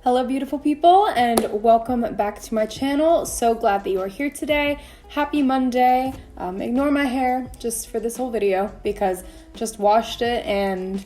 Hello beautiful people and welcome back to my channel. So glad that you are here today. Happy Monday. Ignore my hair just for this whole video because just washed it, and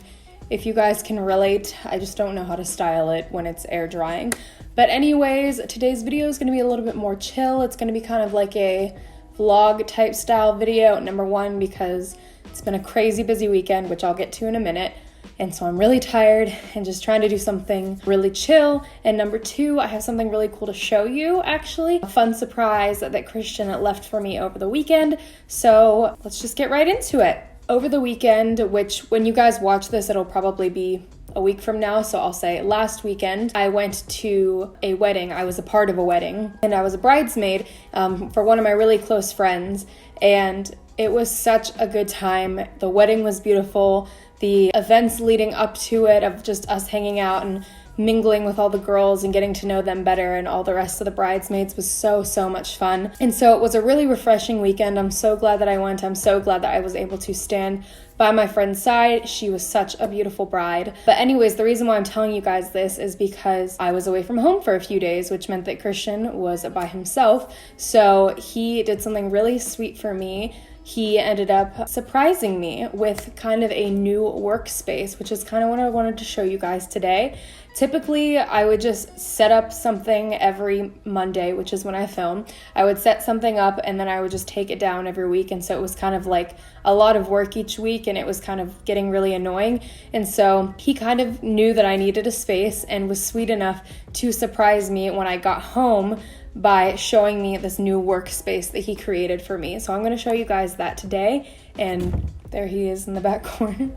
if you guys can relate, I just don't know how to style it when it's air drying. But anyways, today's video is going to be a little bit more chill. It's going to be kind of like a vlog type style video. Number one, because it's been a crazy busy weekend, which I'll get to in a minute. And so I'm really tired and just trying to do something really chill. And number two, I have something really cool to show you, actually. A fun surprise that Christian left for me over the weekend. So let's just get right into it. Over the weekend, which when you guys watch this, it'll probably be a week from now, so I'll say last weekend, I went to a wedding. I was a part of a wedding, and I was a bridesmaid for one of my really close friends, and it was such a good time. The wedding was beautiful. The events leading up to it of just us hanging out and mingling with all the girls and getting to know them better and all the rest of the bridesmaids was so much fun. And so it was a really refreshing weekend. I'm so glad that I went. I'm so glad that I was able to stand by my friend's side. She was such a beautiful bride. But anyways, the reason why I'm telling you guys this is because I was away from home for a few days, which meant that Christian was by himself. So he did something really sweet for me. He ended up surprising me with kind of a new workspace, which is kind of what I wanted to show you guys today. Typically, I would just set up something every Monday, which is when I film. I would set something up and then I would just take it down every week. And so it was kind of like a lot of work each week, and it was kind of getting really annoying. And so he kind of knew that I needed a space and was sweet enough to surprise me when I got home by showing me this new workspace that he created for me. So I'm going to show you guys that today, and there he is in the back corner.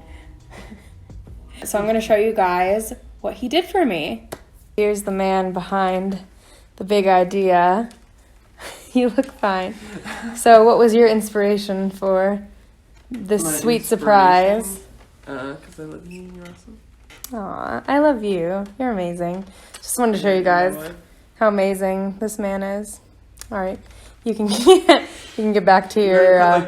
So I'm going to show you guys what he did for me. Here's the man behind the big idea. You look fine. So what was your inspiration for this sweet surprise? Because I love you and you're awesome. Aw, I love you. You're amazing. Just wanted to show you guys how amazing this man is. All right, you can get back to your. All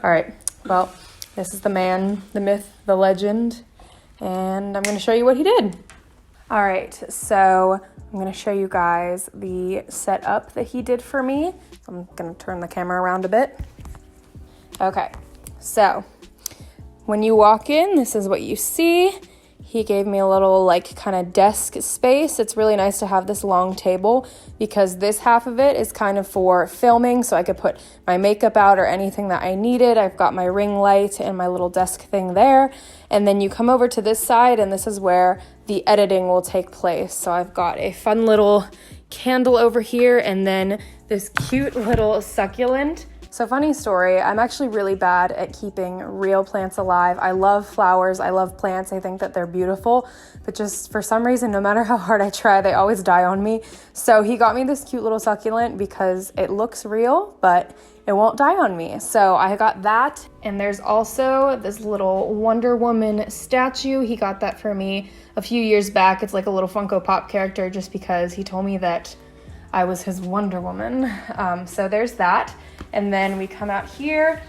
right. Well, this is the man, the myth, the legend, and I'm going to show you what he did. All right, so I'm going to show you guys the setup that he did for me. I'm going to turn the camera around a bit. Okay, so when you walk in, this is what you see. He gave me a little like kind of desk space. It's really nice to have this long table because this half of it is kind of for filming, so I could put my makeup out or anything that I needed. I've got my ring light and my little desk thing there. And then you come over to this side, and this is where the editing will take place. So I've got a fun little candle over here, and then this cute little succulent. So funny story, I'm actually really bad at keeping real plants alive. I love flowers, I love plants, I think that they're beautiful, but just for some reason, no matter how hard I try, they always die on me. So he got me this cute little succulent because it looks real, but it won't die on me. So I got that, and there's also this little Wonder Woman statue. He got that for me a few years back. It's like a little Funko Pop character just because he told me that I was his Wonder Woman. So there's that. And then we come out here,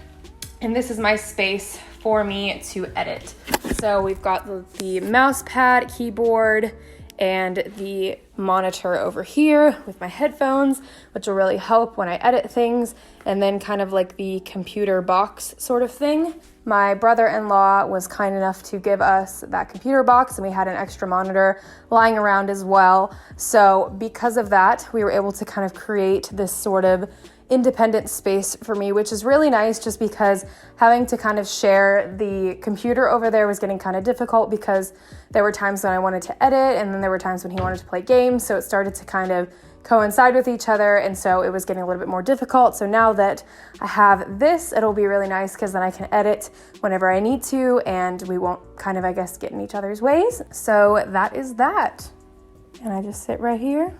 and this is my space for me to edit. So we've got the mouse pad, keyboard, and the monitor over here with my headphones, which will really help when I edit things, and then kind of like the computer box sort of thing. My brother-in-law was kind enough to give us that computer box, and we had an extra monitor lying around as well. So because of that, we were able to kind of create this sort of independent space for me, which is really nice just because having to kind of share the computer over there was getting kind of difficult because there were times when I wanted to edit, and then there were times when he wanted to play games. So it started to kind of coincide with each other, and so it was getting a little bit more difficult. So now that I have this, it'll be really nice because then I can edit whenever I need to, and we won't kind of, I guess, get in each other's ways. So that is that. And I just sit right here,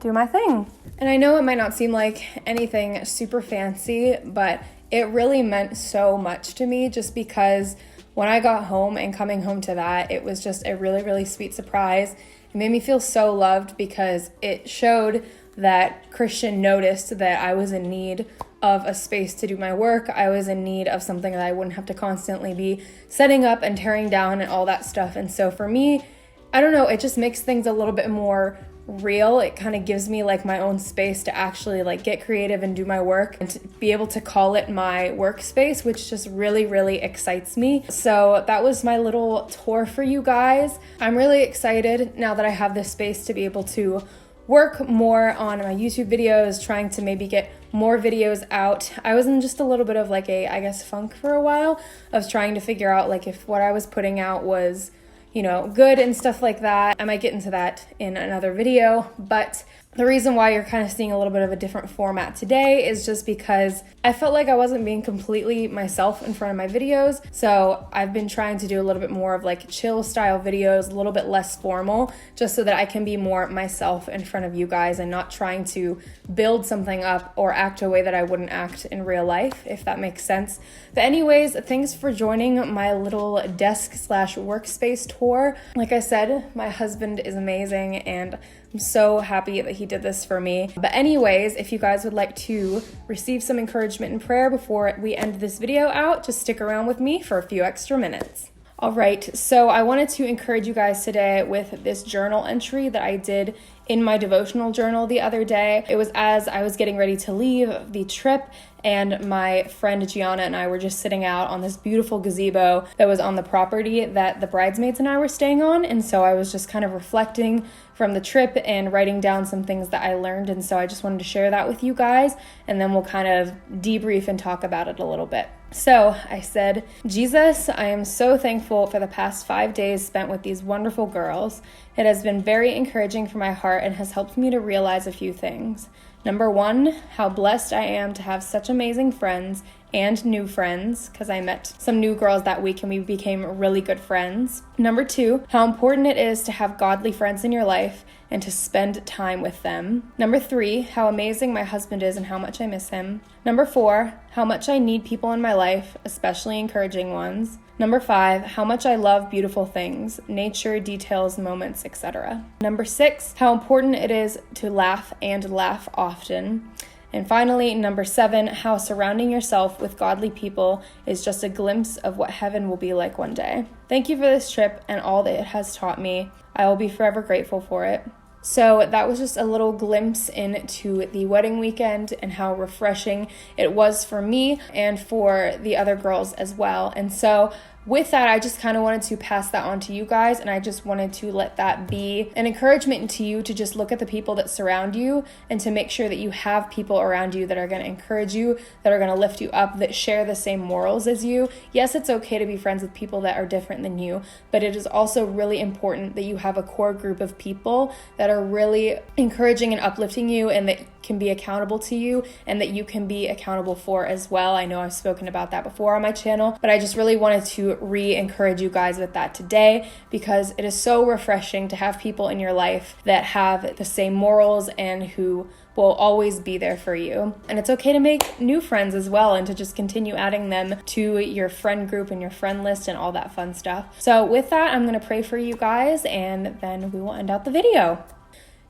do my thing. And I know it might not seem like anything super fancy, but it really meant so much to me just because when I got home and coming home to that, it was just a really sweet surprise. It made me feel so loved because it showed that Christian noticed that I was in need of a space to do my work. I was in need of something that I wouldn't have to constantly be setting up and tearing down and all that stuff. And so for me, I don't know, it just makes things a little bit more real. It kind of gives me like my own space to actually like get creative and do my work and to be able to call it my workspace, which just really, really excites me. So that was my little tour for you guys. I'm really excited now that I have this space to be able to work more on my YouTube videos, trying to maybe get more videos out. I was in just a little bit of like a, I guess, funk for a while of trying to figure out like if what I was putting out was, you know, good and stuff like that. I might get into that in another video, but the reason why you're kind of seeing a little bit of a different format today is just because I felt like I wasn't being completely myself in front of my videos. So I've been trying to do a little bit more of like chill style videos, a little bit less formal, just so that I can be more myself in front of you guys and not trying to build something up or act a way that I wouldn't act in real life, if that makes sense. But anyways, thanks for joining my little desk/workspace tour. Like I said, my husband is amazing and I'm so happy that he did this for me. But anyways, if you guys would like to receive some encouragement and prayer before we end this video out, just stick around with me for a few extra minutes. All right, so I wanted to encourage you guys today with this journal entry that I did in my devotional journal the other day. It was as I was getting ready to leave the trip, and my friend Gianna and I were just sitting out on this beautiful gazebo that was on the property that the bridesmaids and I were staying on. And so I was just kind of reflecting from the trip and writing down some things that I learned. And so I just wanted to share that with you guys, and then we'll kind of debrief and talk about it a little bit. So I said, Jesus, I am so thankful for the past 5 days spent with these wonderful girls. It has been very encouraging for my heart and has helped me to realize a few things. Number one, how blessed I am to have such amazing friends and new friends, because I met some new girls that week and we became really good friends. Number two, how important it is to have godly friends in your life and to spend time with them. Number three, how amazing my husband is and how much I miss him. Number four, how much I need people in my life, especially encouraging ones. Number five, how much I love beautiful things, nature, details, moments, etc. Number six, how important it is to laugh and laugh often. And finally, number seven, how surrounding yourself with godly people is just a glimpse of what heaven will be like one day. Thank you for this trip and all that it has taught me. I will be forever grateful for it. So that was just a little glimpse into the wedding weekend and how refreshing it was for me and for the other girls as well. And so with that, I just kind of wanted to pass that on to you guys, and I just wanted to let that be an encouragement to you to just look at the people that surround you and to make sure that you have people around you that are going to encourage you, that are going to lift you up, that share the same morals as you. Yes, it's okay to be friends with people that are different than you, but it is also really important that you have a core group of people that are really encouraging and uplifting you and that can be accountable to you and that you can be accountable for as well. I know I've spoken about that before on my channel, but I just really wanted to re-encourage you guys with that today because it is so refreshing to have people in your life that have the same morals and who will always be there for you. And it's okay to make new friends as well and to just continue adding them to your friend group and your friend list and all that fun stuff. So with that, I'm going to pray for you guys and then we will end out the video.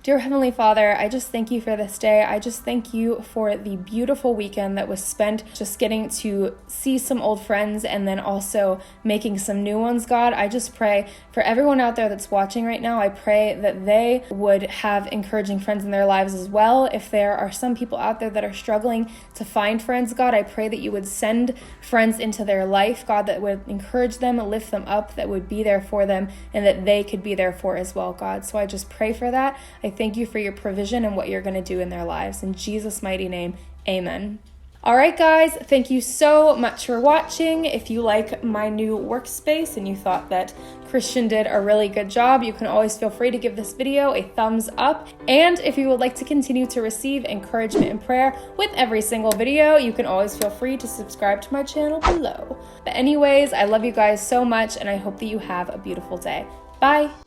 Dear Heavenly Father, I just thank you for this day. I just thank you for the beautiful weekend that was spent just getting to see some old friends and then also making some new ones, God. I just pray for everyone out there that's watching right now. I pray that they would have encouraging friends in their lives as well. If there are some people out there that are struggling to find friends, God, I pray that you would send friends into their life, God, that would encourage them, lift them up, that would be there for them, and that they could be there for as well, God. So I just pray for that. I thank you for your provision and what you're going to do in their lives. In Jesus' mighty name, amen. All right, guys, thank you so much for watching. If you like my new workspace and you thought that Christian did a really good job, you can always feel free to give this video a thumbs up. And if you would like to continue to receive encouragement and prayer with every single video, you can always feel free to subscribe to my channel below. But anyways, I love you guys so much and I hope that you have a beautiful day. Bye.